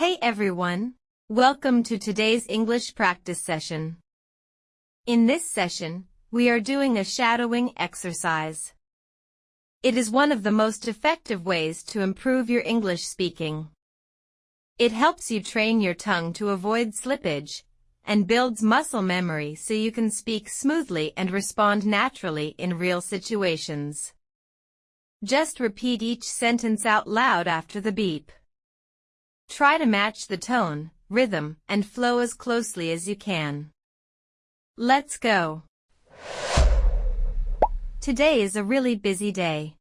Hey everyone! Welcome to today's English practice session. In this session, we are doing a shadowing exercise. It is one of the most effective ways to improve your English speaking. It helps you train your tongue to avoid slippage and builds muscle memory so you can speak smoothly and respond naturally in real situations. Just repeat each sentence out loud after the beep. Try to match the tone, rhythm, and flow as closely as you can. Let's go. Today is a really busy day.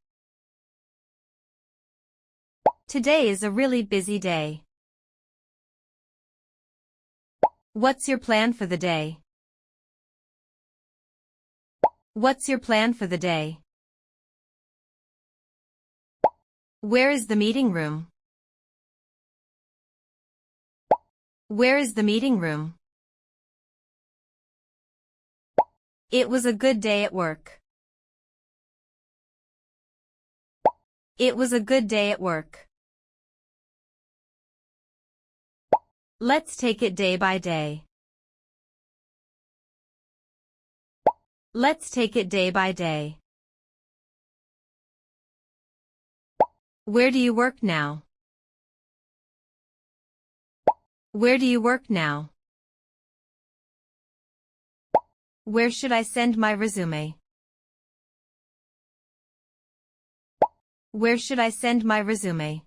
Today is a really busy day. What's your plan for the day? What's your plan for the day? Where is the meeting room? Where is the meeting room? It was a good day at work. It was a good day at work. Let's take it day by day. Let's take it day by day. Where do you work now? Where do you work now? Where should I send my resume? Where should I send my resume?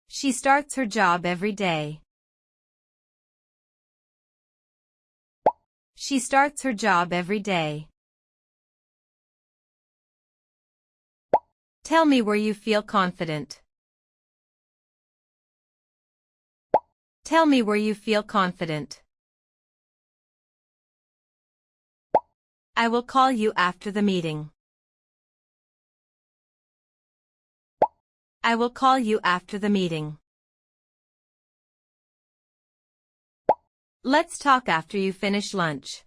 She starts her job every day. She starts her job every day. Tell me where you feel confident. Tell me where you feel confident. I will call you after the meeting. I will call you after the meeting. Let's talk after you finish lunch.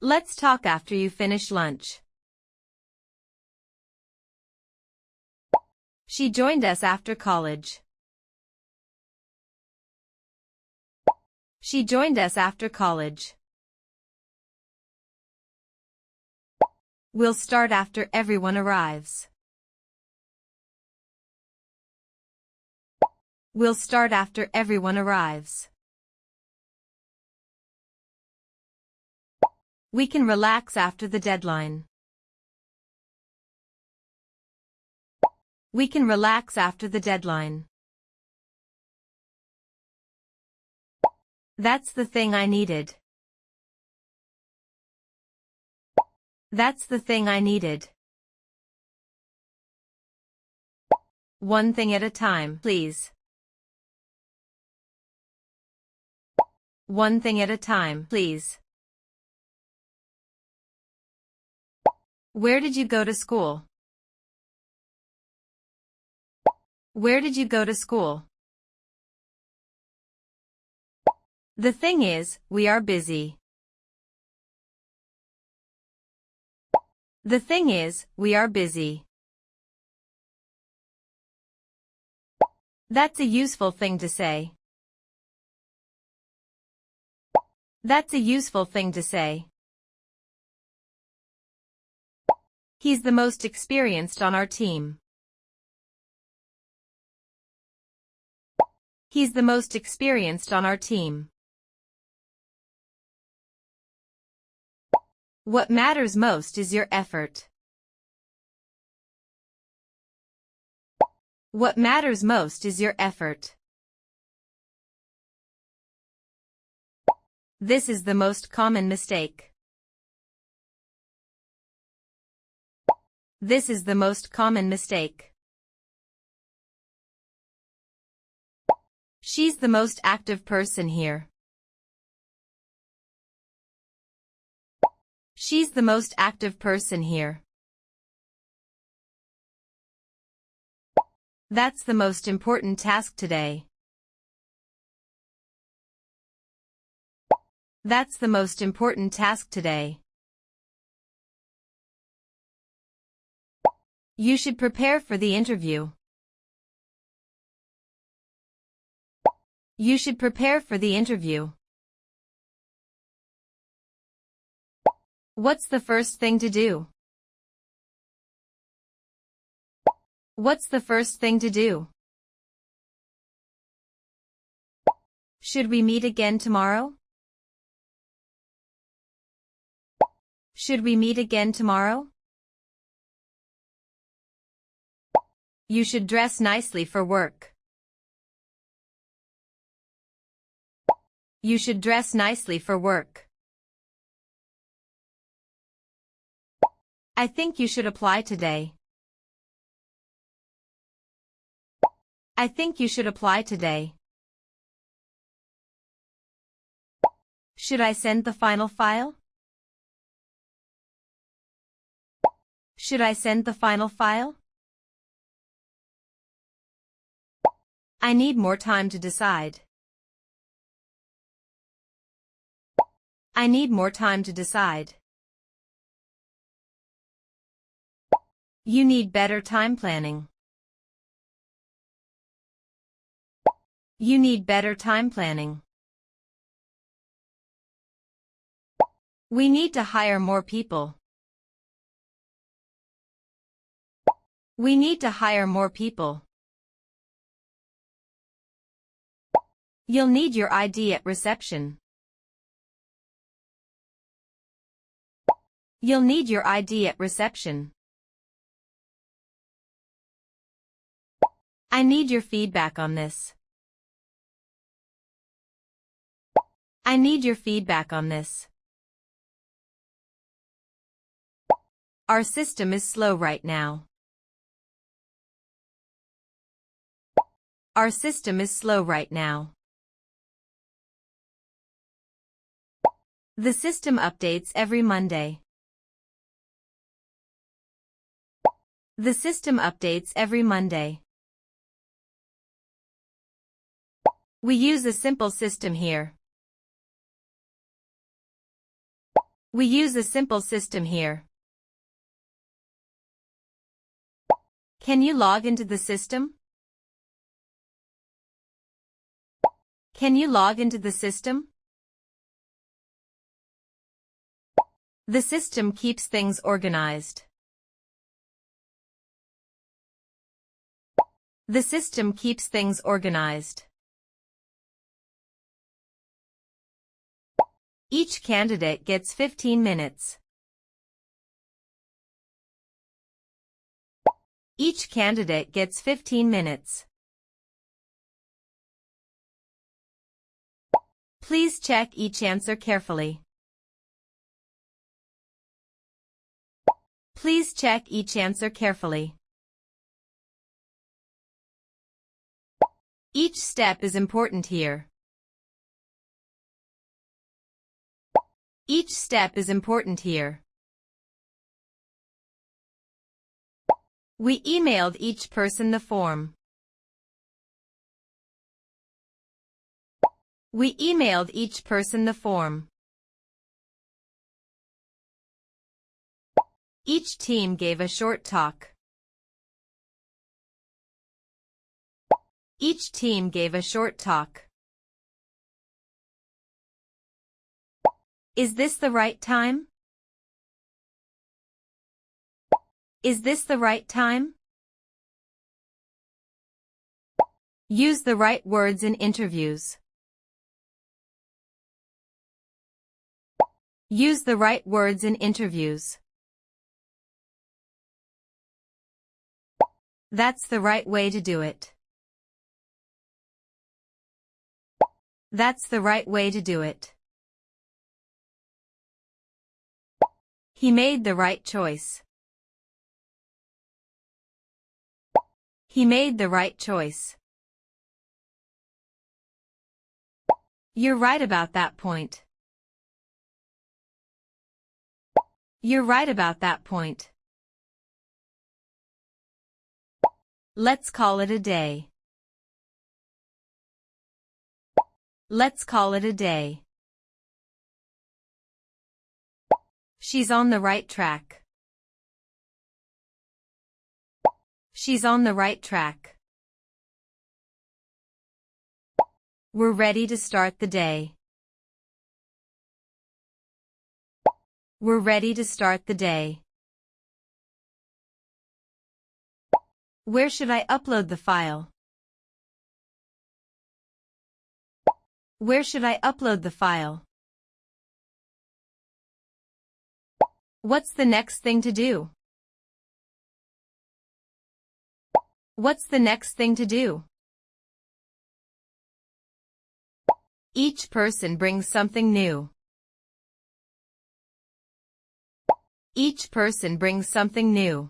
Let's talk after you finish lunch. She joined us after college. She joined us after college. We'll start after everyone arrives. We'll start after everyone arrives. We can relax after the deadline. We can relax after the deadline. That's the thing I needed. That's the thing I needed. One thing at a time, please. One thing at a time, please. Where did you go to school? Where did you go to school? The thing is, we are busy. The thing is, we are busy. That's a useful thing to say. That's a useful thing to say. He's the most experienced on our team. He's the most experienced on our team. What matters most is your effort. What matters most is your effort. This is the most common mistake. This is the most common mistake. She's the most active person here. She's the most active person here. That's the most important task today. That's the most important task today. You should prepare for the interview. You should prepare for the interview. What's the first thing to do? What's the first thing to do? Should we meet again tomorrow? Should we meet again tomorrow? You should dress nicely for work. You should dress nicely for work. I think you should apply today. I think you should apply today. Should I send the final file? Should I send the final file? I need more time to decide. I need more time to decide. You need better time planning. You need better time planning. We need to hire more people. We need to hire more people. You'll need your ID at reception. You'll need your ID at reception. I need your feedback on this. I need your feedback on this. Our system is slow right now. Our system is slow right now. The system updates every Monday. The system updates every Monday. We use a simple system here. We use a simple system here. Can you log into the system? Can you log into the system? The system keeps things organized. The system keeps things organized. Each candidate gets 15 minutes. Each candidate gets 15 minutes. Please check each answer carefully. Please check each answer carefully. Each step is important here. Each step is important here. We emailed each person the form. We emailed each person the form. Each team gave a short talk. Each team gave a short talk. Is this the right time? Is this the right time? Use the right words in interviews. Use the right words in interviews. That's the right way to do it. That's the right way to do it. He made the right choice. He made the right choice. You're right about that point. You're right about that point. Let's call it a day. Let's call it a day. She's on the right track. She's on the right track. We're ready to start the day. We're ready to start the day. Where should I upload the file? Where should I upload the file? What's the next thing to do? What's the next thing to do? Each person brings something new. Each person brings something new.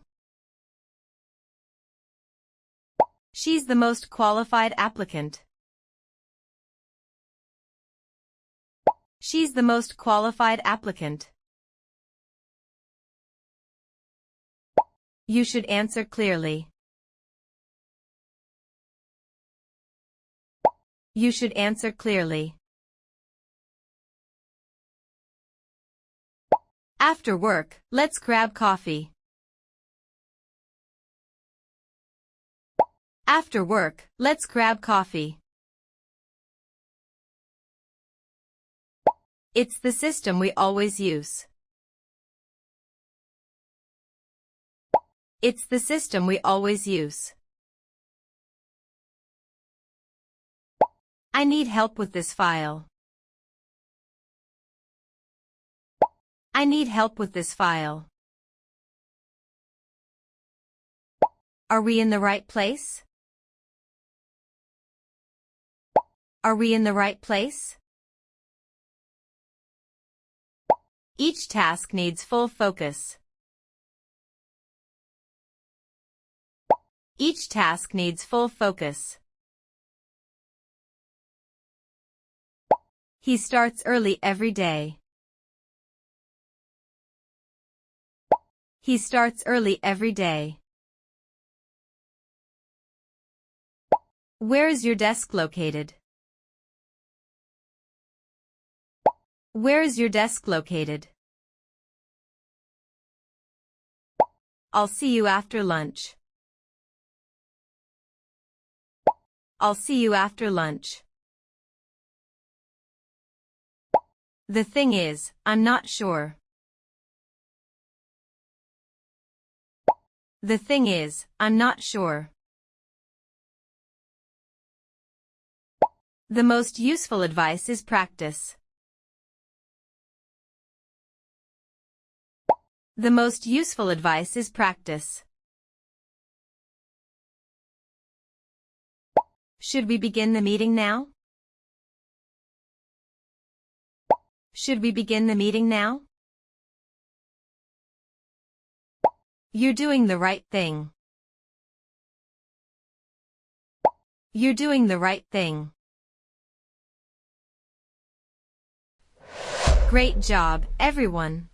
She's the most qualified applicant. She's the most qualified applicant. You should answer clearly. You should answer clearly. After work, let's grab coffee. After work, let's grab coffee. It's the system we always use. It's the system we always use. I need help with this file. I need help with this file. Are we in the right place? Are we in the right place? Each task needs full focus. Each task needs full focus. He starts early every day. He starts early every day. Where is your desk located? Where is your desk located? I'll see you after lunch. I'll see you after lunch. The thing is, I'm not sure. The thing is, I'm not sure. The most useful advice is practice. The most useful advice is practice. Should we begin the meeting now? Should we begin the meeting now? You're doing the right thing. You're doing the right thing. Great job, everyone.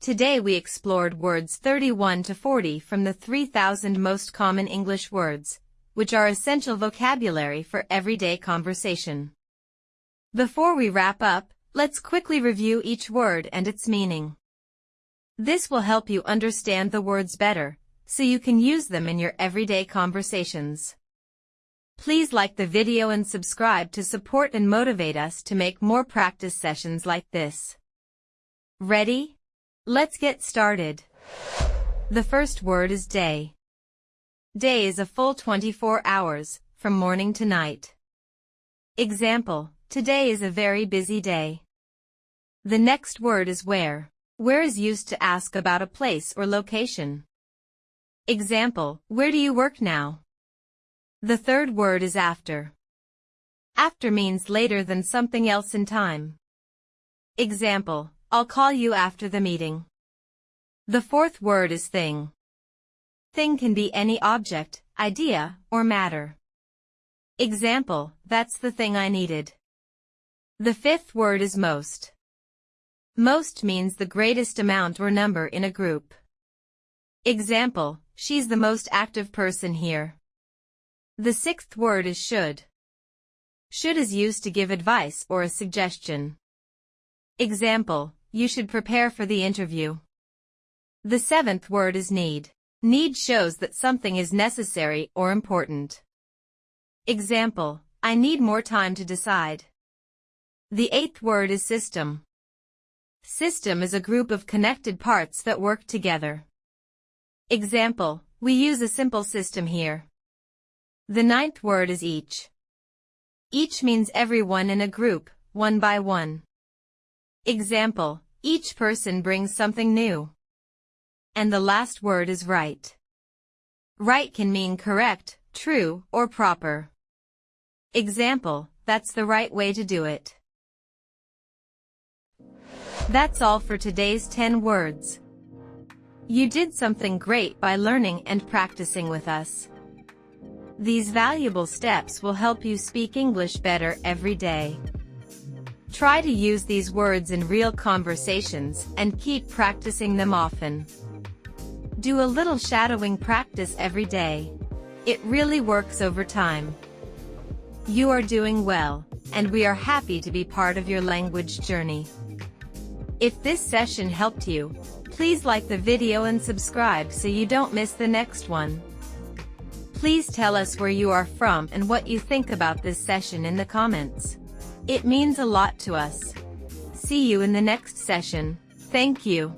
Today we explored words 31 to 40 from the 3,000 most common English words, which are essential vocabulary for everyday conversation. Before we wrap up, let's quickly review each word and its meaning. This will help you understand the words better, so you can use them in your everyday conversations. Please like the video and subscribe to support and motivate us to make more practice sessions like this. Ready? Let's get started. The first word is day. Day is a full 24 hours, from morning to night. Example, today is a very busy day. The next word is where. Where is used to ask about a place or location. Example, where do you work now? The third word is after. After means later than something else in time. Example, I'll call you after the meeting. The fourth word is thing. Thing can be any object, idea, or matter. Example, that's the thing I needed. The fifth word is most. Most means the greatest amount or number in a group. Example, she's the most active person here. The sixth word is should. Should is used to give advice or a suggestion. Example, you should prepare for the interview. The seventh word is need. Need shows that something is necessary or important. Example, I need more time to decide. The eighth word is system. System is a group of connected parts that work together. Example, we use a simple system here. The ninth word is each. Each means everyone in a group, one by one. Example, each person brings something new. And the last word is right. Right can mean correct, true, or proper. Example, that's the right way to do it. That's all for today's 10 words. You did something great by learning and practicing with us. These valuable steps will help you speak English better every day. Try to use these words in real conversations and keep practicing them often. Do a little shadowing practice every day. It really works over time. You are doing well, and we are happy to be part of your language journey. If this session helped you, please like the video and subscribe so you don't miss the next one. Please tell us where you are from and what you think about this session in the comments. It means a lot to us. See you in the next session. Thank you.